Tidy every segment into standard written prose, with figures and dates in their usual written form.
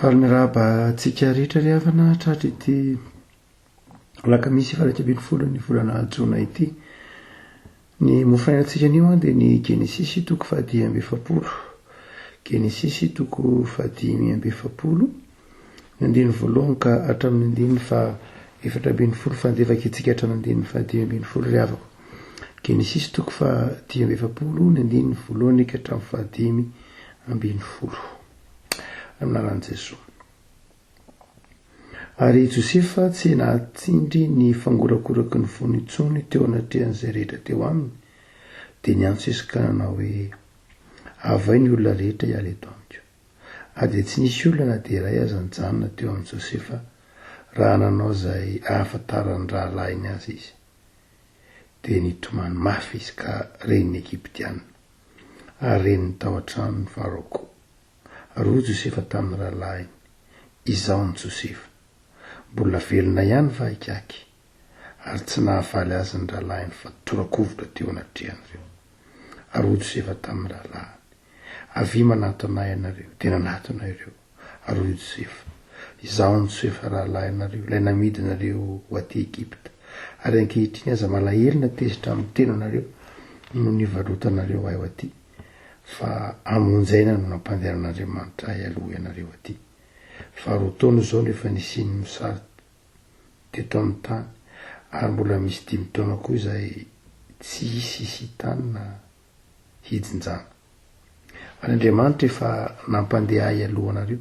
Faly-mirahaba antsika rehetra ry havana tratra ity lakamisy faraikabiny folo ny volana jona ity. Ny mofainantsika anio a dia ny Genesisy toko fahadimy amby efapolo. Genesisy toko fahadimy amby efapolo. Ny andiny voalohany ka hatramin'ny andiny fa efatra ambin'ny folo fandevaka itsika hatramin'ny andiny fahadimy ambin'ny folo ry havako. Genesisy toko fahadimy amby efapolo ny andiny voalohany ka hatramin'ny fahadimy ambin'ny folo. Amin'anaran'i Jesosy. Ary Josefa tsy nahatsindry ny fangorakoraky ny vonitsony teo anatrehan'izay rehetra teo aminy, dia niantso izy ka nanao hoe avay ny olona rehetra hiala eto amiko. Dia tsy nisy olona na dia iray aza nijanona teo amin'i Josefa raha nanao izay ahafantaran'ny rahalahiny azy izy. Dia nitomany mafy izy ka renin'ny Egiptiana, ary renin'ny tao an-tranon'ny Faraoko. Ary Josefa tamin'ny rahalahiny, izao ny Josefa, mbola velona ihany va hikaky, ary tsy nahavaly azy ny rahalahiny fa torakovitra teo anatrehan'ireo. Ary Josefa tamin'ny rahalahiny, avy manato anay ianareo, dia nanato anay ireo. Ary Josefa, izao ny Josefa rahalahynareo, ilay namidinareo ho aty Egipta, ary ankehitriny aza malahelo natezitra amin'ny tena anareo no nivarotanareo ahy ho aty. Fa amonjaina no nampandehan'Andriamanitra hialoha ianareo aty. Fa roa taona izao nefa nisiny mosary teto amin'ny tany, ary mbola misy 5 taona koa izay tsy hisy tany na hijinjana. Ary Andriamanitra efa nampandeha hialoha anareo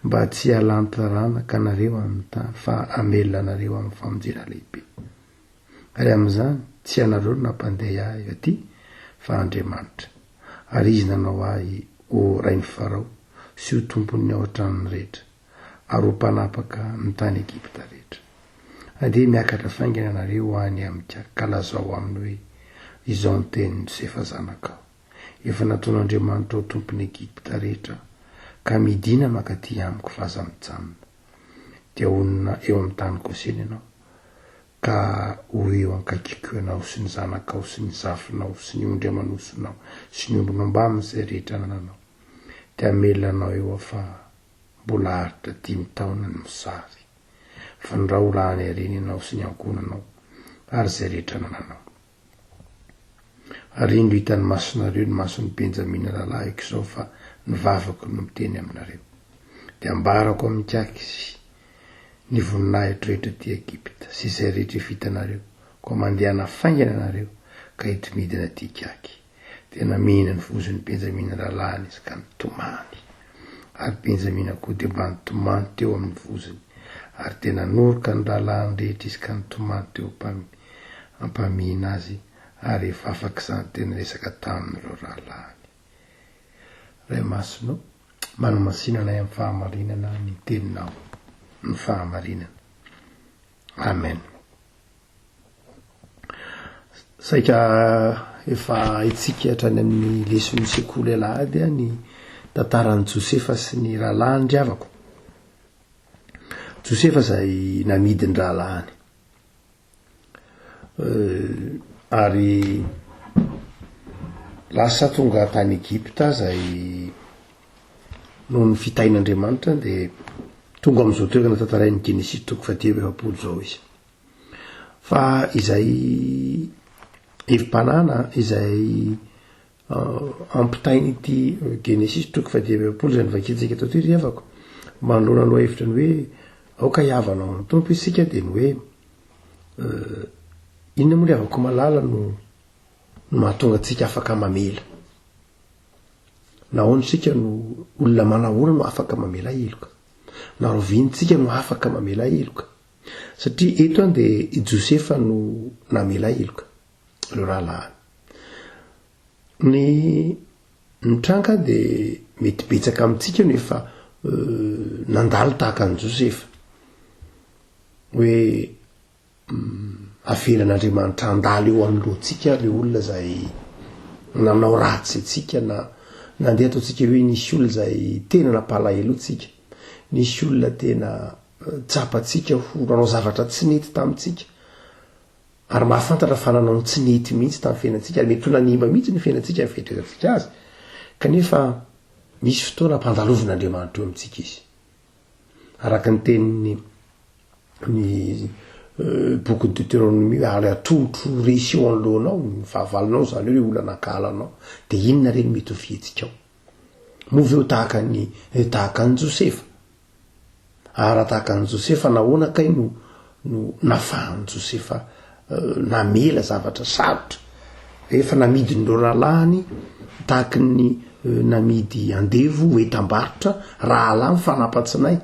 mba tsy halantarana ka nareo amin'ny tany, fa hamelona anareo amin'ny famonjena lehibe. Ary amin'izany tsy anareo no nampandeha ahy aty, fa Andriamanitra. Ary izy nanao ahy ho rain'ny Farao sy ho tompon'ny ao an-tranony rehetra, ary ho mpanapaka ny tany Egipta rehetra. Andeha miakatra faingana anareo any amika, ka lazao aminy hoe izao ny tenin'ny Josefa zanakao. Efa nataon'Andriamanitra ho tompon'ny Egipta rehetra, ka midina makaty amiko fa aza mijanona. Dia onona eo amin'ny tany Goseny ianao, ka ho eo ankakiko ianao sy ny zanakao sy ny zafinao sy ny ondry amanosonao sy ny ombinao mba amin'izay rehetra nananao. Dia hamelona anao eo fa mbola haritra 5 taona ny mosary, fa ny raha olany areny ianao sy ny ankonanao ary izay rehetra nananao. Ary indro hitan'ny masonareo ny mason'ny Benjamina lalahiko izao fa ny vavako no miteny aminareo. Dia ambarako amikaky sy ny voninahitra rehetra ty Egipta sy izay rehetra vitanareo, ko mandehana faingana anareo ka hitomidina ty kaky. Dia namihina ny vozon'ny Benjamina lalahiny izy ka nitomany. Ary Benjamina koa dia mba nitomany teo amin'ny vozony, ary tena noroka ny rahalahiny rehetra izy ka nitomany teo ampamihina azy, ary efa afaka izany tena resaka tamin'ireo rahalahiny. Ray masonao, manamasinanay amin'ny fahamarinana ny teninao, ny fahamarinana. Amen. Saika efa itsika hatrany amin'ny leson'ny sekoly alahady ny tantaran'i Josefa sy ny rahalahiny ry havako. Josefa izay namidiny rahalahiny, ary lasa tonga tany Egipta izay noho ny fitahin'Andriamanitra, dia tonga amin'izao toerana tantarain'ny Genesisy toko fahadimy amby efapolo izao izy. Fa izay evim-panana izay ampitainy ity Genesisy toko fahadimy amby efapolo izay nivakitsika tao ty ry havako, manoloana aloha hevitra ny hoe aoka hiavanao ny tompo isika, dia ny hoe inona moa ry havako malala no mahatonga antsika afaka mamela. Nahoana isika no olona manahoana no afaka mamela heloka, na rovintsika no afaka mamela heloka. Satria eto dia Josefa no namela heloka ireo rahalahiny. Ny tranga dia mety betsaka amintsika no efa nandalo tahaka an'i Josefa, hoe avelan'Andriamanitra andalo eo anoloantsika le olona izay nanao ratsy antsika, na nandeha ataontsika hoe nisy olona izay tena nampalahelo antsika, nisy olona tena tsapantsika ho nanao zavatra tsy nety tamintsika, ary mahafantatra fa nanao tsy nety mihitsy tamin'ny fiainantsika, ary mety ho nanimba mihitsy ny fiainantsika fieritreretantsika azy, kanefa misy fotoana ampandalovon'Andriamanitra eo amintsika izy. araka ny teniny ny bokyny Deutéronomie ary atotro resy eo anoloanao ny fahavalonao zany hoe olana akalanao de inona reny mety ho fihetsikao movy eo tahaka ny Josefa ary tahaka ny Josefa nahoana kay no nafahany Josefa namela zavatra sarotra efa namidy ny loralahany tahaka ny namidy andevo etam-barotra raha lamy fanapatsinay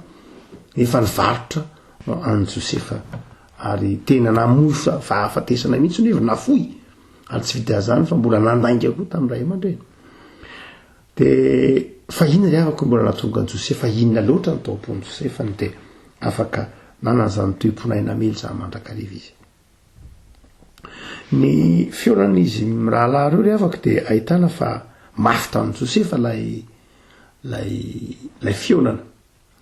efa nivarotra any Josefa ary tena namosa fahafatesana mihitsy nefa nafoy ary tsy vita zany fa mbola nandainga koa tamin'ray aman-dreny de fa inona ry afaka mbola natonga ny Josefa inona loatra ny taopony Josefa ny de afaka nanazany toe-ponay namely za mandrakariva izy ny fionan'izy rahalahy reo ry afaka de ahitana fa mafy tamin'ny Josefa lay fionana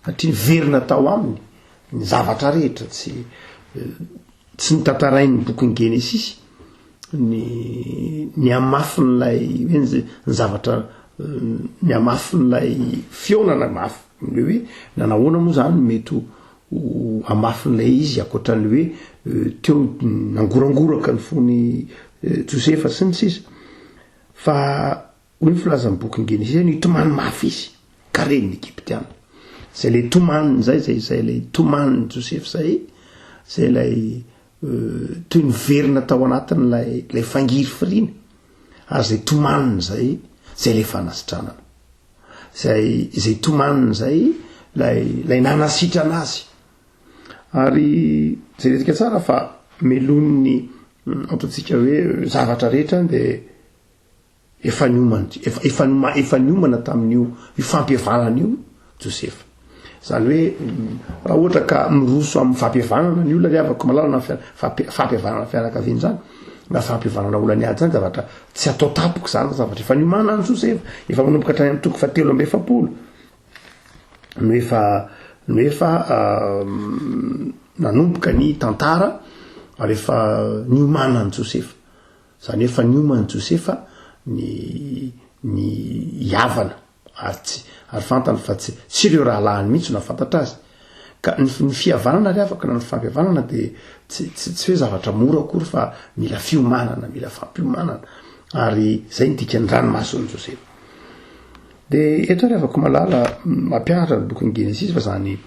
satria verina tao aminy ny zavatra rehetra tsy nitantarain'ny boky ny Genesis ny amafin'lay ny zavatra ny amafin'lay fionana mafy le hoe nanahoana moa zany mety amafin'lay izy akoatran'ny hoe teo nangorangoraka ny fony Josefa sy ny sisa fa hoy ny filazan'ny boky ny Genesis ny tomany mafy izy karen'ny Egyptiana zay le tomany zay le tomany Josefa zay lay toy ny verina tao anatiny lay fangiry firina ary zay tomaniny zay le fanasitranana zay tomaniny zay lay nanasitra anazy ary zay retika tsara fa melon'ny ataontsika hoe zavatra rehetra de efa niomana tamin'io fampihavanana io Josefa zany hoe raha ohatra ka miroso amin'ny fampihavanana ny olona ry avako malalana fampihavanana fianakaviany zany na fampihavanana olany ady zany zavatra tsy atao tapoka zany zavatra efa niomana any Josefa efa manomboka hatrany amin'ny toko 7 no efa nanomboka ny tantara ary efa niomana any Josefa zany efa niomana Josefa ny havana ary fantany fa tsy ireo raha lahany mihitsy na fantatra azy ka ny fihavanana ry afaka na ny fampihavanana de tsy hoe zavatra mora akory fa mila fiomanana mila fampiomanana ary zay nidika ny ranomason'ny Josefa de eto ry afaka malala mampianatra ny boky ny Genesis fa zany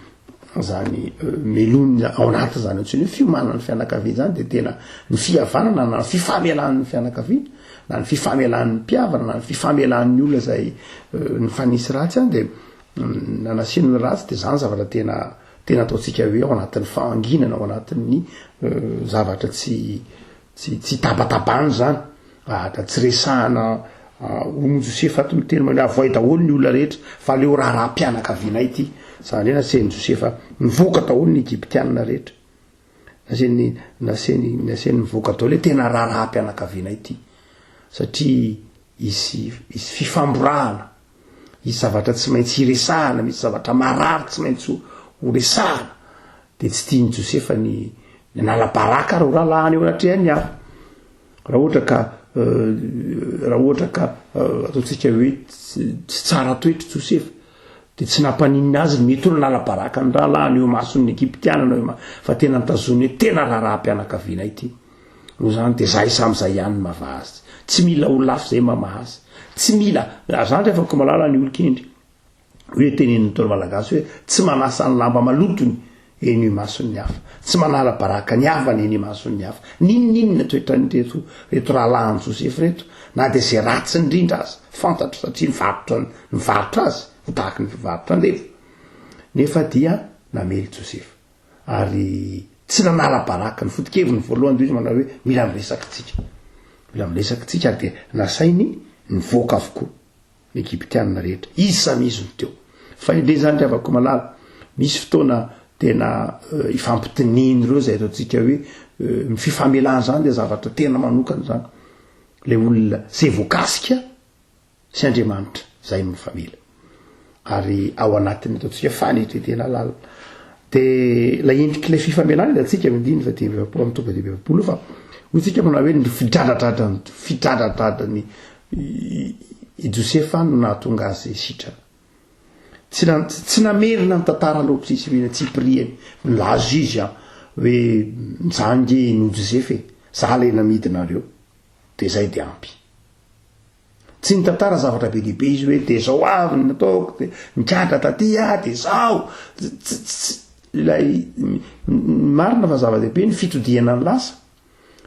melony ao anaty zany antsony hoe fiomanana ny fianakaviana zany de tena ny fihavanana na ny fifamelan'ny fianakaviana na ny fifamelan'ny mpiavana na ny fifamelan'ny olona zay ny fanisy ratsy any de nanasiany ratsy de zany zavatra tena ataontsika hoe ao anatin'ny fahanginana ao anatin'ny zavatra tsy tabatabany zany da tsy resahana Josefa ato miteny manao avoay daholo ny olona rehetra fa leo raha-pianakavianay ity zany hoe nasen'ny Josefa nivoaka daholo ny Egyptianina rehetra naseny nivoaka daholo hoe tena raha-pianakavianay ity satria izy fifamborahana izy zavatra tsy maintsy iresahana misy zavatra marary tsy maintsy ho resahana de tsy tiany Josefa ny nalabaraka ro raha lahany eo anatrehany hafa raha ohatra ka ataontsika hoe tsy tsara toetra Josefa de tsy nampaninina azy mety ho nalabaraka ny raha lahany eo mason'ny Egyptiana fa tena nitazony hoe tena raha-pianakaviana ity no zany de zay sam'izay ihany mavazy tsy mila ho lafo zay mamahazy tsy mila zany rehefa malala ny olon-kendry hoe tenenin'ny tolo malagasy hoe tsy manasa ny lamba malotony eny mason'ny hafa tsy manala baraka ny havany eny mason'ny hafa ninninona toetra reto raha lahany Josefa reto na de zay ratsy indrindra azy fantatro satria nivarotra azy ho tahaky ny fivarotra andevo nefa dia namely Josefa ary tsy nanala baraka ny foto-keviny voalohany de izy manao hoe mila miresaka tsika de nasainy nivoaka avokoa ny Egyptianina rehetra izy samy izy ny teo fa indre zany ry avako malala misy fotoana tena ifampitininy reo zay ataontsika hoe fifamelana zany de zavatra tena manokana zany le olona zay voakasika sy Andriamanitra zay mifamela ary ao anatin'ny ataontsika fanetretena lala de la endrik'ilay fifamelana de atsika mindiny fa de amin'ny tonga de 20 fa hotsika manao hoe ny fidradradradrany i Josefa no nahatonga azy sitrana tsy namerina ny tantara loatra izy tsy prieny milazo izy hoe zange no Joseph za le namidinareo de zay de ampy tsy ny tantara zavatra be lehibe izy hoe de zao avy ny nataoko de mikatra taty de zao lay marina fa zava-dehibe ny fitodiana ny lasa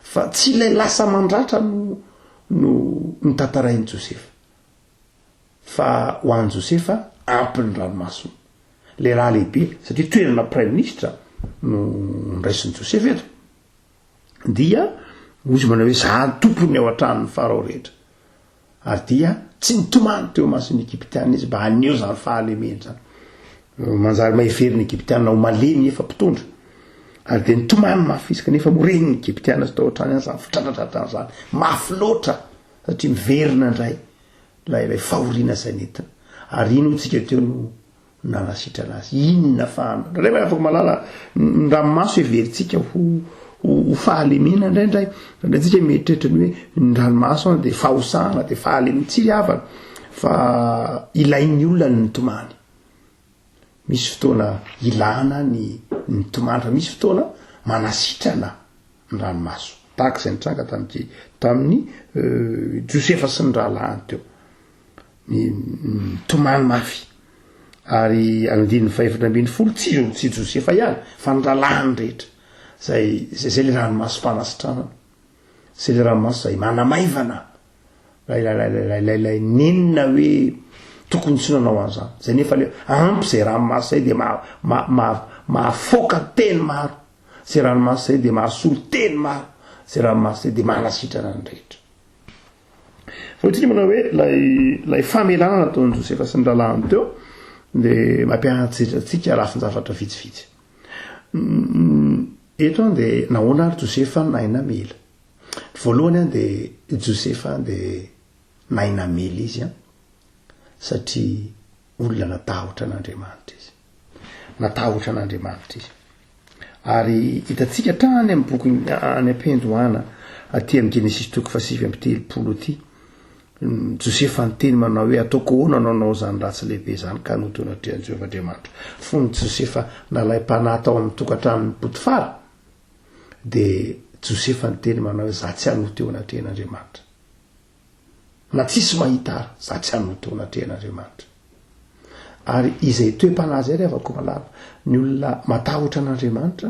fa tsy ilay lasa mandratra no tantarain'ny Joseph fa ho an'i Joseph ampiny ranomaso le raha lehibe satria toerana prime ministre no nraisin'ny Joseph eto dia ozy manao hoe za tompony ao an-tranony farao rehetra ary dia tsy nitomany teo mason'ny Egyptiana izy mba haneo zany fahalemeny zany manjary maeferiny Egyptiana ho malemy efa mpitondra ary de nitomany mafy izy kanefa moreniny Egyptiana sy tao an-trany zany fitratratratra zany mafy loatra satria miverina indray lay fahoriana zay nentina ary ino tsika teo no nanasitra anazy inona fahana rehefa afaka malala ranomaso everitsika ho fahalemena indraindray tsika mieritreritra ny hoe ny ranomaso de fahosana de fahalemena tsy havana fa ilain'ny olona ny nitomany misy fotoana ilana ny nitomany fa misy fotoana manasitrana ny ranomaso tahaka izay nitranga tamin'ny Joseph sy ny rahalahiny teo nitomany mafy ary andininy 510 tsy Joseph ihany fa ny rahalahiny rehetra zay le ranomaso fanasitranana zay le ranomaso zay manamaivana lay nenina hoe tokony tsy nanao an'izany zay nefa le ampy zay ranomaso zay de mahafoka teny maro zay ranomaso zay de mahasolo teny maro zay ranomaso zay de manasitrana ny rehetra fa tia manao hoe lay famelana nataon'ny Joseph sy ny rahalahiny teo de mampianatsetratsika lafin-javatra vitsivitsy eto de nahoana ary Joseph naina mela voalohany de Joseph de naina mela izy satria olona natahotra n'Andriamanitra izy natahotra n'Andriamanitra izy ary hitatsika trany amin'ny boky any am-piandohana aty amin'ny Genesis 7:30 aty Joseph anteny manao hoe ataoko ahoana nanao zany ratsy lehibe zany ka notonatrean'i Jehovah Andriamanitra fony Joseph nalay mpanahy tao amin'ny tokantranon'ny Potifara de Joseph anteny manao hoe za tsy hanoto eo anatrehan'Andriamanitra na tsisy mahita ary za tsy hanoto eo anatrehan'Andriamanitra ary izay toe-panahy zay rehefa ko malala ny olona matahotra n'Andriamanitra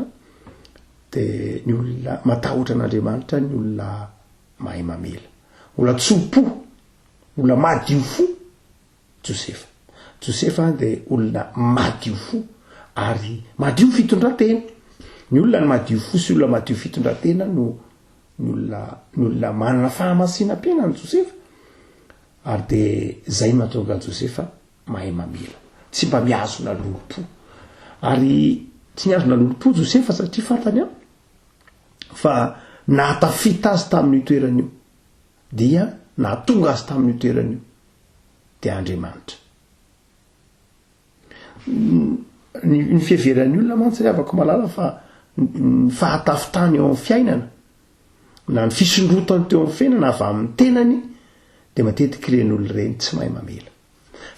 de ny olona matahotra n'Andriamanitra ny olona mahay mamela olona tsopo olona madio fo Joseph de olona madio fo ary madio fitondratena ny olona ny madio fo sy olona madio fitondratena no ny olona manana fahamasina-piainany Joseph ary de zay mahatonga Joseph mahay mamela tsy mba miazona lolo-po ary tsy niazona lolo-po Joseph satria fantany fa nahatafita azy tamin'ny toerana io dia nahatonga azy tamin'ny toerana io de Andriamanitra ny fiheveran'ny olona mantsy afaka malala fa ny fahatafitany eo amin'ny fiainana na ny fisondrotany teo amin'ny fiainana avy amin'ny tenany de matetika ren'olona reny tsy mahay mamela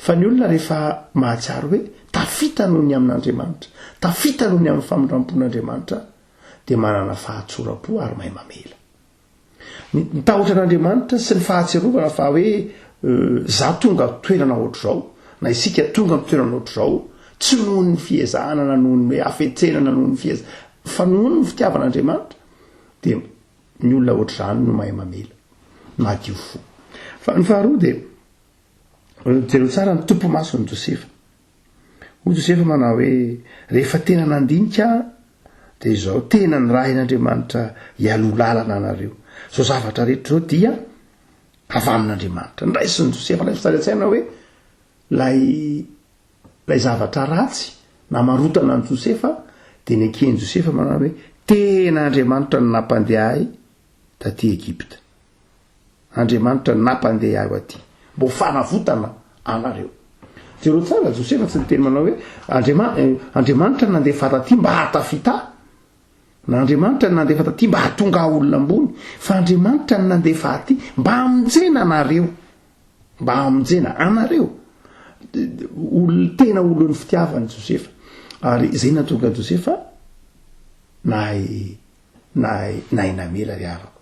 fa ny olona rehefa mahatsiaro hoe tafita noho ny amin'Andriamanitra tafita noho ny amin'ny famindrampon'Andriamanitra de manana fahatsoram-po ary mahay mamela ny tahotra n'Andriamanitra sy ny fahatserovana fa hoe za tonga toerana ohatr'izao na isika tonga amin'ny toerana ohatr'izao tsy noho ny fiezahana na noho ny afetsenana noho ny fiezahana fa noho ny fitiavan'Andriamanitra de ny olona ohatr'izany no mahay mamela madio fo fa ny faharoa de jereo tsara ny tompo mason'ny Joseph manao hoe rehefa tena nandinika de izao tena ny raha in'Andriamanitra hialolalana anareo zao zavatra rehetra zao dia avy amin'Andriamanitra ndraisin'ny Joseph lay fisaritsaina hoe lay zavatra ratsy na marotana any Joseph de ny anken'i Joseph manao hoe tena Andriamanitra ny nampandeha ahy taty Egypta Andriamanitra ny nampandeha ahy aty mbo fanavotana anareo jereo tsara Joseph tsy niteny manao hoe Andriamanitra nandefa taty mba hatafita na Andriamanitra nandefa taty mba hatonga olona ambony fa Andriamanitra nandefa aty mba hamonjena anareo tena olon'ny fitiavany Josefa. Ary zay natonga Josefa nahay namela ry havako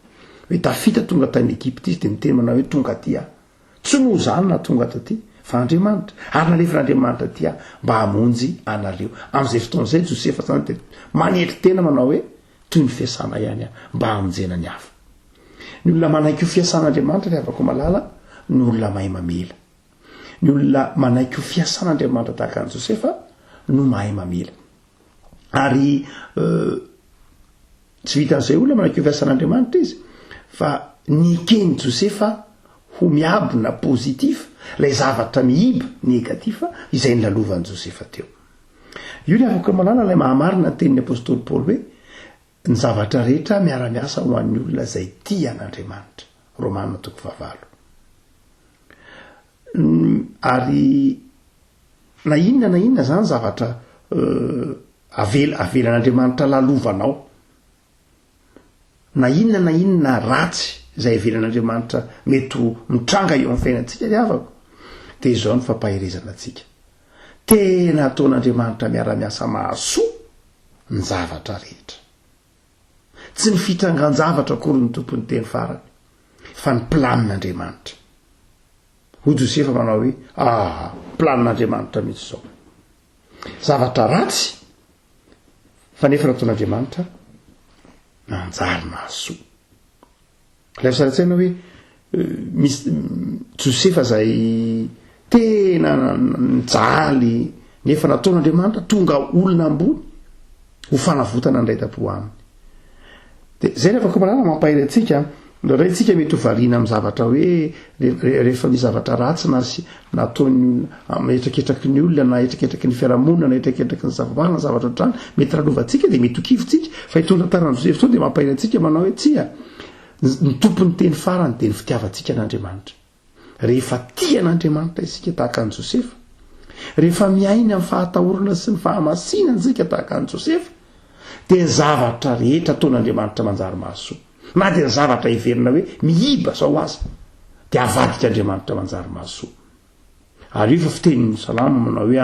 hoe tafita tonga tany Egypte izy de miteny manao hoe tonga ty aho, tsy no zany na tonga taty fa Andriamanitra, ary nalefan'Andriamanitra ty aho mba hamonjy anareo. Am'izay fotoan'izay Josefa zany de manetry tena manao hoe toy ny fiasana ihany aho mba hamonjena ny hafa. Ny olona manaiky ho fiasan'Andriamanitra ry havako malala ny olona mahay mamela. Ny olona manaiky ho fiasan'Andriamanitra tahaka an'i Josefa no mahay mamela. Ary tsy vitan'izay olona manaiky ho fiasan'Andriamanitra izy fa nikeny Josefa ho miabina pozitif lay zavatra miiba negativa izay nilalovan'i Josefa teo. Io ny afaka malala lay mahamarina tenin'ny apôstôly Paoly hoe ny zavatra rehetra miara-miasa ho an'ny olona izay tia an'Andriamanitra. Romanina 5:8. Ary na inona zany zavatra avelan'Andriamanitra lalovanao, na inona ratsy izay avelan'Andriamanitra mety mitranga eo amin'ny fiainantsika ry havako, de izao ny fampahirezana antsika. Tena ataon'Andriamanitra miara-miasa mahasoa ny zavatra rehetra. Tsy ny fitrangan-javatra akory ny tompony teny farany, fa ny planin'Andriamanitra. Ho Josefa manao hoe planin'Andriamanitra mihitsy zao. Zavatra ratsy fa nefa nataon'Andriamanitra nanjary mahasoa. Lafisaratsena hoe misy Josefa zay tena nijaly nefa nataon'Andriamanitra tonga olona ambony ho fanavotana ny raitapo aminy. De zay rehefa komalala mampahiry antsika ndraindray tsika mety ho variana amin'ny zavatra hoe rehefa misy zavatra ratsy nataony etraketraky ny olona na etraketraky ny fiarahamonina na etraketraky ny zavaboahana zavatra ohatrany mety ralovantsika de mety ho kivotsika fa itondra taran'i Josefa to de mampahiry antsika manao hoe tsia ny tompony teny farany de ny fitiavantsika an'Andriamanitra. Rehefa tia an'Andriamanitra isika tahaka an'i Josefa, rehefa miainy amin'ny fahatahorana sy ny fahamasinantsika tahaka an'i Josefa, de ny zavatra rehetra ataon'Andriamanitra manjary mahasoa. Na de ny zavatra iverina hoe miiba sao aza de avadika Andriamanitra manjary mahasoa. Ary io fa fitenin'ny Salamo manao hoe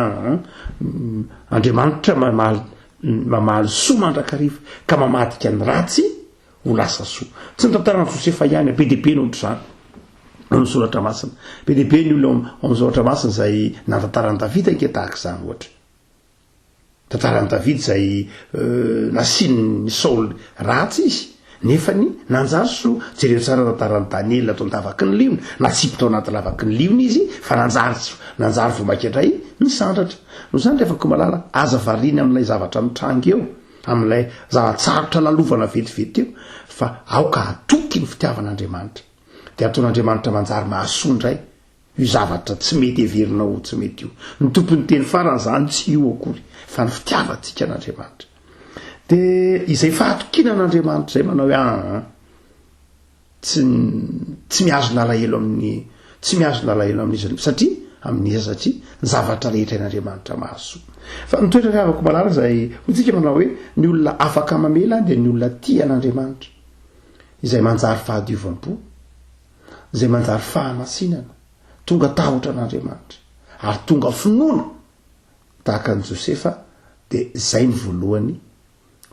Andriamanitra mamaly soa mandrakariva ka mamadika ny ratsy ho lasa soa. Tsy ny tantarana Josefa ihany, be deaibe ny ohatra zany amin'ny soratra masina. Be deaibe ny olona amin'ny soratra masina zay nantantaran'i Davida nke tahaka izany ohatra. Tantaran'i Davida zay nasiany Saoly ratsy izy nefa ny nanjary soa. Jereo tsara tantaran'i Daniel atao lavaky ny liona, na tsy tao anaty lavaky ny liona izy fa nanjary vomakindray ny sandratra. No zany rehefa komalala aza variana amin'ilay zavatra mitranga eo, amin'ilay zavatsarotra lalovana vetivety eo, fa aoka atoky ny fitiavan'Andriamanitra de ataon'Andriamanitra manjary mahasoa indray io zavatra tsy mety everinao tsy mety io. Ny tompony teny farany zany tsy io akory fa ny fitiavantsika an'Andriamanitra. De izay fahatokiana an'Andriamanitra zay manao hoe tsy miazona alahelo amin'izy satria amin'iza satria ny zavatra rehetra an'Andriamanitra mahasoa. Fa ny toetra fiavako malala zay hotsika manao hoe ny olona afaka mamela de ny olona tia an'Andriamanitra, izay manjary fahadiovampo, izay manjary fahamasinana, tonga tahotra an'Andriamanitra ary tonga finoana tahaka an'i Josefa. De zay ny voalohany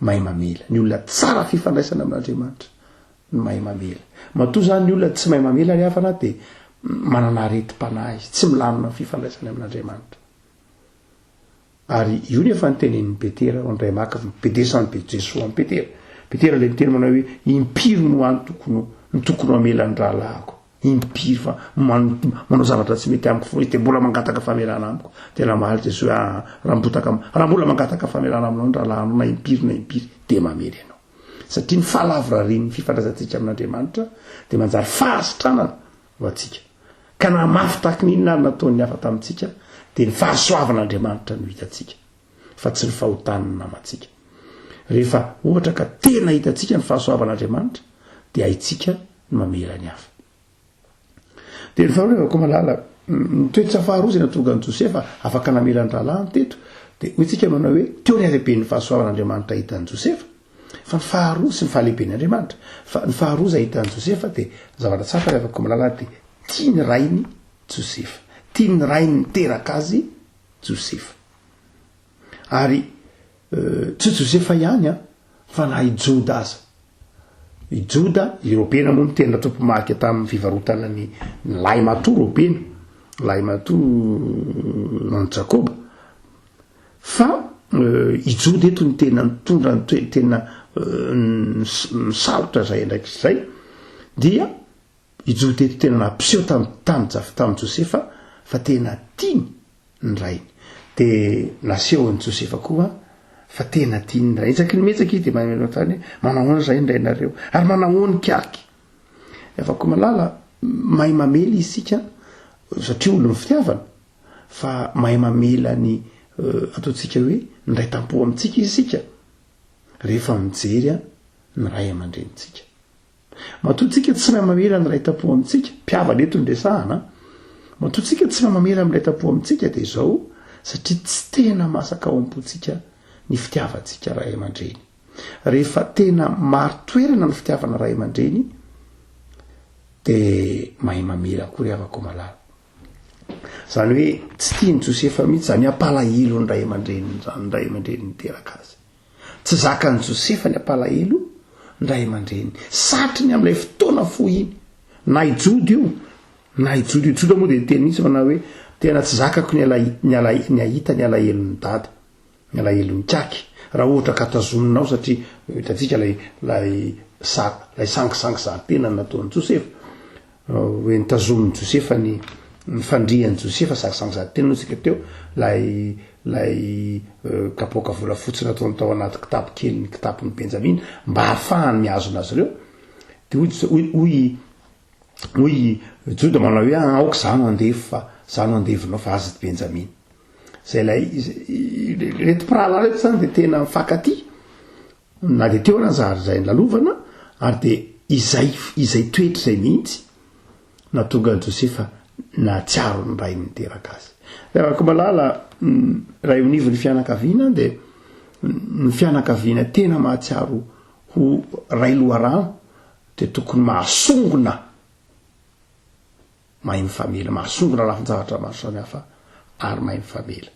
mahay mamela. Ny olona tsara fifandraisana amin'Andriamanitra ny mahay mamela. Matoa zany ny olona tsy mahay mamela ry havana de manana areti-panahy, tsy milamina fifandraisana amin'Andriamanitra. Ary io nefa nytenenin'ny Petera ondray maka Petesany Jesoa amin'ny Petera. Petera le miteny manao hoe impiry no any tokony mamela ny rahalahako. Impiry fa manao zavatra tsy mety amiko foana de mbola mangataka famelana amiko. Tena mahaly Jesoa raha mbola mangataka famelana aminao ny rahalahanao na impiry de mamely anao. Satria ny fahalavorariny fifandraisantsika amin'Andriamanitra de manjary fahasitranana ho atsika. Ka na mafy tahaky n'inona ary nataon'ny hafa tamintsika de ny fahasoavan'Andriamanitra no hitatsika fa tsy ny fahotaniny namatsika. Rehefa ohatra ka tena hitatsika ny fahasoavan'Andriamanitra de haitsika ny mamela ny hafa. De ny faharoa malala ny toetra faharoa zay natonga an'i Josefa afaka namela ny rahalahiny teto de hoitsika manao hoe teo ny habeben'ny fahasoavan'Andriamanitra hitan'i Josefa, fa ny faharoa sy ny fahalehiben'Andriamanitra. Fa ny faharoa zay hitan'i Josefa de zavatra tsara rehefa malala de tia ny rainy Josefa, tiany ray niteraka azy Josefa ary tsy Josefa ihany fa na i Joda aza i Joda Européna moa ny tena tompomaky tamin'ny fivarotana ny lahy mato Européna lahy mato nan Jakoba fa i Joda eto ny tena nitondra ny tena misarotra zay ndraiky zay dia i Joda eto tena nampiseho tamin'ny Josefa fa tena tiany ny rainy de nasehony Josefa koa fa tena tiany ny rainy isaky ny metsaka de tany manahoana zay ny rainareo ary manahoany kiaky afaka malala mahay mamely isika satria olo mifitiavana fa mahay mamela ny ataontsika hoe ndray tampo amintsika isika rehefa mijery ny ray aman-drenitsika matoatsika tsy mahay mamela ny ray tampo amintsika mpiavana eto ndresahana matoatsika tsy mahay mamela amin'ny ray tampo amintsika de zao satria tsy tena masaka ao am-potsika ny fitiavantsika ray aman-dreny rehefa tena maro toerana ny fitiavana ray aman-dreny de mahay mamela koa ry havako malala zany hoe tsy tiany Josefa mihitsy zany apalahelo ny ray aman-dreny zany ray aman-dreny niteraka azy tsy zakany Josefa ny apalahelo ny ray aman-dreny satriny amin'ilay fotoana fo iny na ijody io na ijody Joda moa de teny mihitsy manao hoe tena tsy zakako ny ahita ny alahelon'ny dada ny alahelon'ny kaky raha ohatra ka tazominao satria hitatsika lay sangisangy zantena nataon'ny Josefa hoe nitazomin'ny Josefa ny fandrian'ny Josefa sangisangy zantena notsika teo lay kapoka volafotsy nataony tao anaty kitapo kely ny kitapon'ny Benjamina mba hahafahany miazona azy ireo de hoy Joda manao hoe aoka zano andevo fa zano andevinao fa azy Benjamina zay lay reto pirala reto zany de tena mifankaty na de teo ranzary zay lalovana ary de izay toetra zay mihitsy na tonga Josefa na tsiaro ny ray niteraka azy afaka malala ray univo ny fianakaviana de ny fianakaviana tena mahatsiaro ho ray loharano de tokony mahasongona mahay mifamela mahasongona lafin-javatra maro samihafa ary mahay mifamela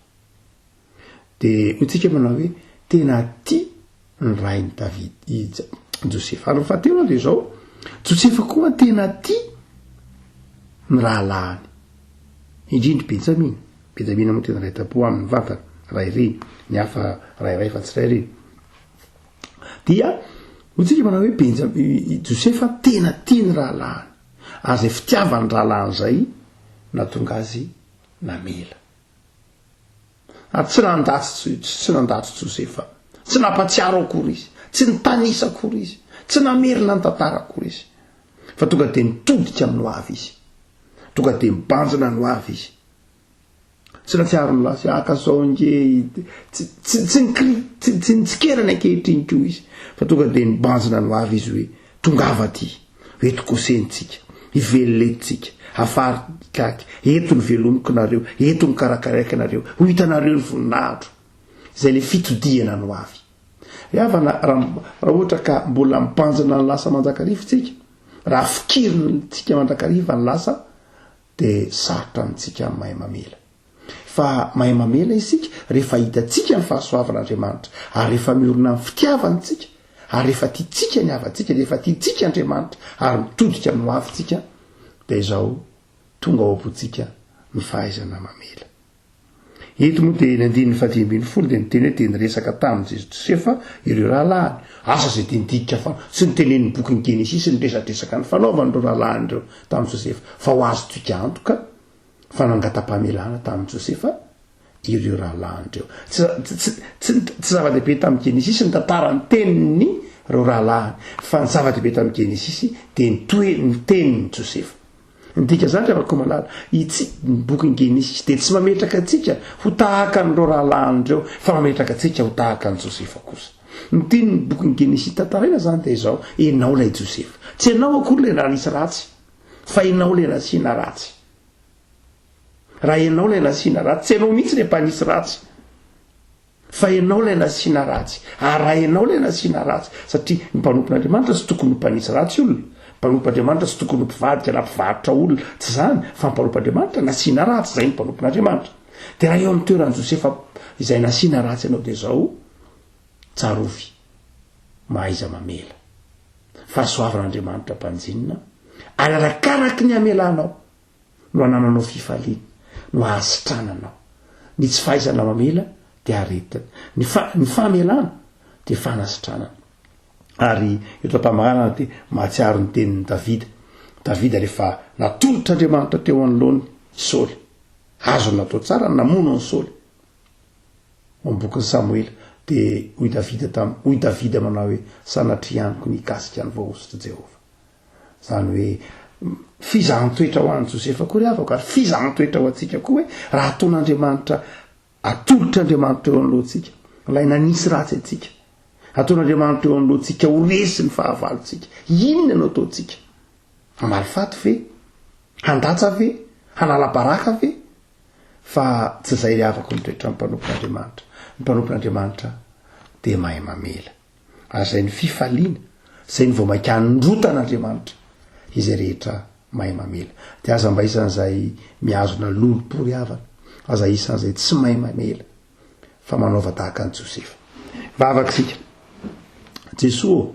de hotsika manao hoe tena tia ny rainy David Josefa ary fahatelo de zao Josefa koa tena tia ny rahalahiny indrindry Benjamina moa tena ray tampo amin'ny vatana ray reny ny hafa ray fa tsy ray reny dia hotsika manao hoe Josefa tena tia ny rahalahiny ary zay fitiavany rahalahiny zay natonga azy namela ary tsy nandatsy Josefa tsy nampatsiaro akory izy tsy nitanisa akory izy tsy namerina ny tantara akory izy fa tonga de nitodika amin'ny hoavy izy tonga de mibanjina ny hoavy izy tsy natsiaro ny lasy akazao nge tsy nitsikerana ankehitriny ko izy fa tonga de nibanjina ny hoavy izy hoe tongava ty eto kosenitsika iveloletsika afarikaky eto ny velomiko nareo eto ny karakaraiky nareo ho hitanareo ny voninahitro zay le fitodiana ny hoavy avana raha ohatra ka mbola mibanjina ny lasa manjakarivotsika raha fikiriny tsika mandrakariva ny lasa de sarotra amintsika mahay mamela fa mahay mamela isika rehefa hitatsika ny fahasoavan'Andriamanitra ary rehefa miorina ny fitiavantsika ary rehefa tiatsika ny havatsika rehefa tiatsika Andriamanitra ary mitodika amin'ny hoavitsika de izao tonga ao am-potsika ny fahaizana mamela eto moa de nandiny 7 de niteny hoe teny resaka tamin'ny Josefa ireo rahalahiny asa zay de nidikika fa tsy nitenen'ny bokin'ny Genesisy ny resatresaka ny fanaovan'ireo rahalahiny ireo tamin'ny Josefa fa ho azo toika antoka fa nangatam-pamelana tamin'ny Josefa ireo rahalahiny ireo tsy zava-dehibe tamin'ny Genesisy ny tantarany teniny reo rahalahiny fa ny zava-dehibe tamin'ny Genesisy de ny tenin'ny Josefa ndika zany afaka malala itsy ny bokin'ny Genesisy de tsy mametraka atsika ho tahaka n'ireo rahalahiny ireo fa mametraka atsika ho tahaka ny Josefa kosa ny tiany bokin'ny Genesisy tantaraina zany de izao enao lay Josefa tsy enao akory le ranisy ratsy fa enao le nasiana ratsy raha enao lay nasiana ratsy tsy enao mihitsy le mpanisy ratsy fa enao lay nasiana ratsy ary raha enao lay nasiana ratsy satria ny mpanompon'Andriamanitra sy tokony ho mpanisy ratsy olona mpanompoandriamanitra tsy tokony mpivadika na mpivarotra olona tsy zany fa mpanompoandriamanitra nasiana ratsy zay ny mpanompon'andriamanitra. De raha eo amin'ny toeran' Josefa izay nasiana ratsy ianao de zao tsarovy mahaiza mamela fahasoavan'andriamanitra mpanjinina ary arakaraky ny amelanao no anananao fifaliana no ahasitrananao ny tsy fahaizana mamela de aretina ny fahamelana de fanasitranana. Ary eto am-pamaranana de mahatsiaro ny tenin'ny Davida rehefa natolotr'andriamanitra teo anoloany Saoly azo natao tsara namono ny Saoly mamboky Samuel de hoy Davida manao hoe sanatrianiko ny kasika ny vaositra Jehova. Zany hoe fizaham-toetra ho an'ny Josefa koa ry havako ary fizaham-toetra ho antsika koa hoe raha ataon'andriamanitra atolotr'andriamanitra eo anoloantsika lay nanisy ratsy atsika ataon'andriamanitra eo anoloantsika ho resy ny fahavalontsika inona no ataontsika malifaty ve handatsa ve hanala-baraka ve fa tsy zay ry havako ny toetra mpanompon'andriamanitra. Ny mpanompon'andriamanitra de mahay mamela ary zay ny fifaliana zay ny vomaika androtan'andriamanitra izay rehetra mahay mamela. De aza mba isan'izay miazona lolo-po ry havana aza isan'izay tsy mahay mamela fa manaova tahaka ny Josefa. Vavaksika Jesoa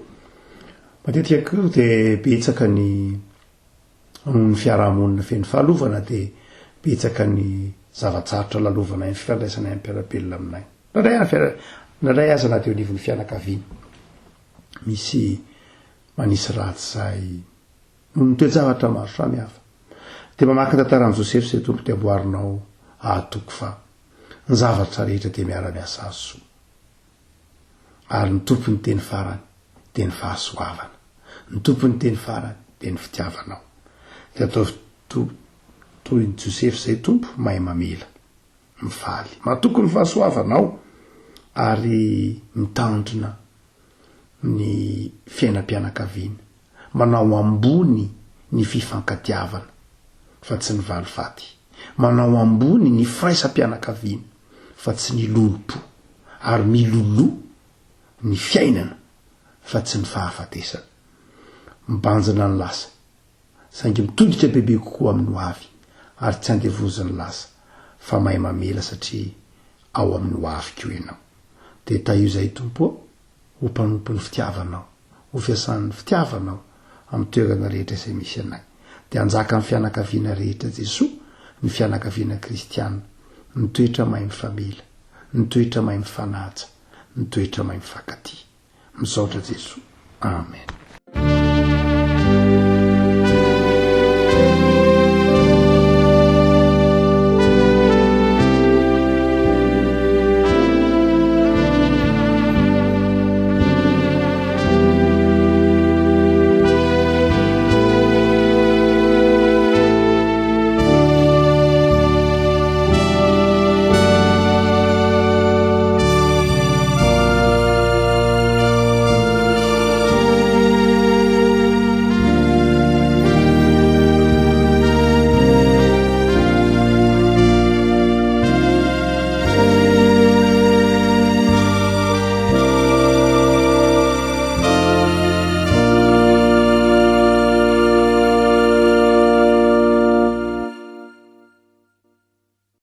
matetika koa de betsaka ny fiarahamonina feny fahalovana de betsaka ny zavatsarotra lalovana ny fifandraisana ny mpiarabelona aminay nadray aza na teo anivon'ny fianakaviana misy manisy ratsy zay ny toe-javatra maro samihafa de mamaky tantaran'i Josefa zay tompo de amboarinao ahatoko fa ny zavatra rehetra de miara-miasa azy soa ary ny tompony teny farany de ny fahasoavana, ny tompony teny farany de ny fitiavanao. De atao toy ny Josefa zay tompo mahay mamela mifaly mahatoky ny fahasoavanao ary mitandrina ny fiainam-pianakaviana manao ambony ny fifankatiavana fa tsy ny valifaty, manao ambony ny firaisam-pianakaviana fa tsy ny lolo-po ary milolo ny fiainana fa tsy ny fahafatesana. Mibanjina ny lasa saingy mitodika bebe kokoa amin'ny hoavy ary tsy andevoziny lasa fa mahay mamela satria ao amin'ny hoavy koa ianao. De taio zay tompo ho mpanompo ny fitiavanao, ho fiasan'ny fitiavanao amin'ny toerana rehetra izay misy anay. De anjaka ny fianakaviana rehetra Jesoa, ny fianakaviana kristiana, ny toetra mahay mifamela, ny toetra mahay mifanaja, ny toetra mahay mifankatia. Misaotra Jesoa. Amen.